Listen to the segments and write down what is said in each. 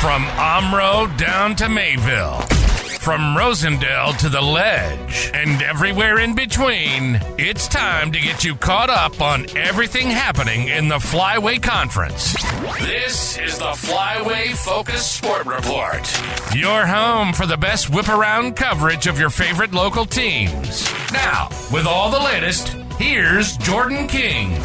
From Omro down to Mayville, from Rosendale to the Ledge, and everywhere in between, it's time to get you caught up on everything happening in the Flyway Conference. This is the Flyway Focus Sport Report, your home for the best whip-around coverage of your favorite local teams. Now, with all the latest, here's Jordan King.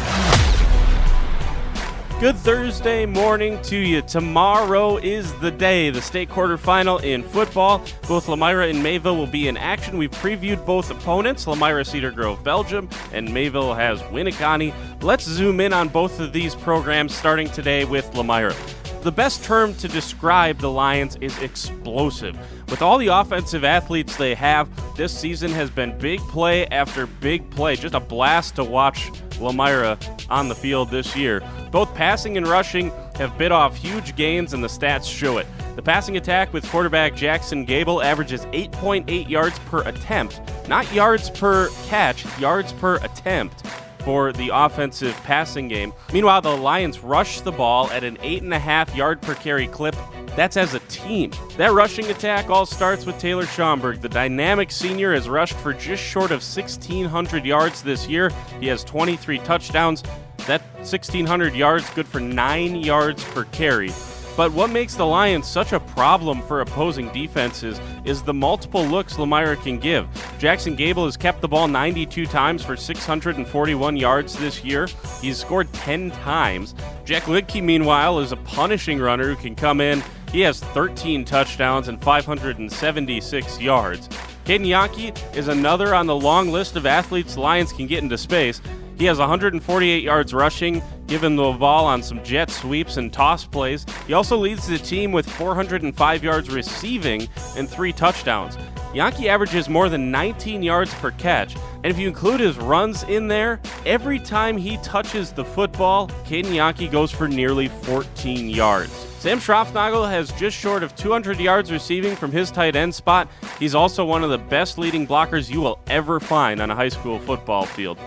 Good Thursday morning to you. Tomorrow is the day, the state quarterfinal in football. Both Lomira and Mayville will be in action. We've previewed both opponents. Lomira Cedar Grove, Belgium, and Mayville has Winnicott. Let's zoom in on both of these programs, starting today with Lomira. The best term to describe the Lions is explosive. With all the offensive athletes they have, this season has been big play after big play. Just a blast to watch Lomira on the field this year. Both passing and rushing have bit off huge gains, and the stats show it. The passing attack with quarterback Jackson Gable averages 8.8 yards per attempt. Not yards per catch, yards per attempt for the offensive passing game. Meanwhile, the Lions rush the ball at an 8.5 yard per carry clip. That's as a team. That rushing attack all starts with Taylor Schomburg. The dynamic senior has rushed for just short of 1,600 yards this year. He has 23 touchdowns. That 1,600 yards, good for 9 yards per carry. But what makes the Lions such a problem for opposing defenses is the multiple looks Lomira can give. Jackson Gable has kept the ball 92 times for 641 yards this year. He's scored 10 times. Jack Lidke, meanwhile, is a punishing runner who can come in. He has 13 touchdowns and 576 yards. Caden Yankee is another on the long list of athletes the Lions can get into space. He has 148 yards rushing, given the ball on some jet sweeps and toss plays. He also leads the team with 405 yards receiving and 3 touchdowns. Yankee averages more than 19 yards per catch, and if you include his runs in there, every time he touches the football, Caden Yankee goes for nearly 14 yards. Sam Schroffnagel has just short of 200 yards receiving from his tight end spot. He's also one of the best leading blockers you will ever find on a high school football field.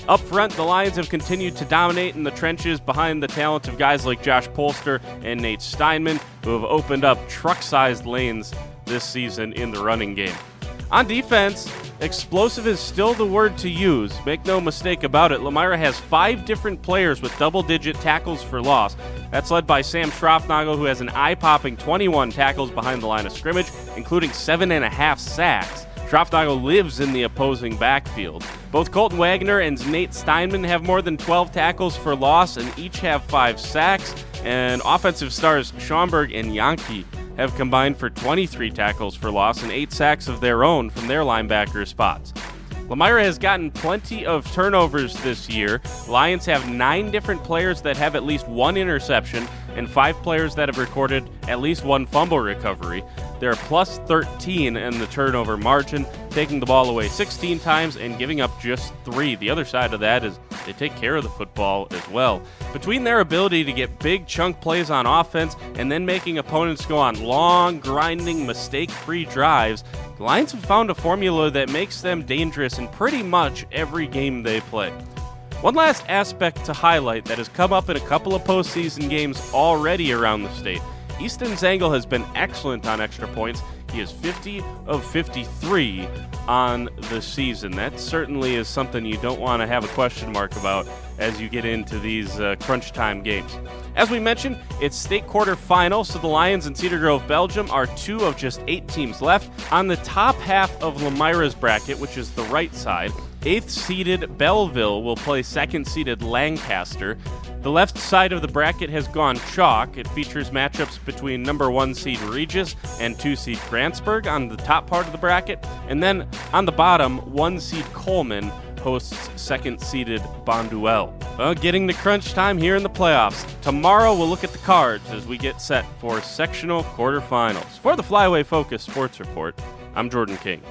Up front, the Lions have continued to dominate in the trenches behind the talent of guys like Josh Polster and Nate Steinman, who have opened up truck-sized lanes this season in the running game. On defense, explosive is still the word to use. Make no mistake about it. Lomira has 5 different players with double-digit tackles for loss. That's led by Sam Schroffnagel, who has an eye-popping 21 tackles behind the line of scrimmage, including 7.5 sacks. Schroffnagel lives in the opposing backfield. Both Colton Wagner and Nate Steinman have more than 12 tackles for loss and each have 5 sacks. And offensive stars Schomburg and Yankee have combined for 23 tackles for loss and 8 sacks of their own from their linebacker spots. Lomira has gotten plenty of turnovers this year. Lions have 9 different players that have at least 1 interception and 5 players that have recorded at least 1 fumble recovery. They're plus 13 in the turnover margin, taking the ball away 16 times and giving up just 3. The other side of that is they take care of the football as well. Between their ability to get big chunk plays on offense and then making opponents go on long, grinding, mistake-free drives, the Lions have found a formula that makes them dangerous in pretty much every game they play. One last aspect to highlight that has come up in a couple of postseason games already around the state. Easton Zangle has been excellent on extra points. He is 50 of 53 on the season. That certainly is something you don't want to have a question mark about as you get into these crunch time games. As we mentioned, it's state quarterfinal, so the Lions and Cedar Grove, Belgium are 2 of just 8 teams left. On the top half of Lomira's bracket, which is the right side, 8th-seeded Belleville will play 2nd-seeded Lancaster. The left side of the bracket has gone chalk. It features matchups between number 1 seed Regis and 2 seed Grantsburg on the top part of the bracket. And then on the bottom, 1 seed Coleman hosts 2nd-seeded Bonduelle. Getting to crunch time here in the playoffs. Tomorrow we'll look at the cards as we get set for sectional quarterfinals. For the Flyway Focus Sports Report, I'm Jordan King.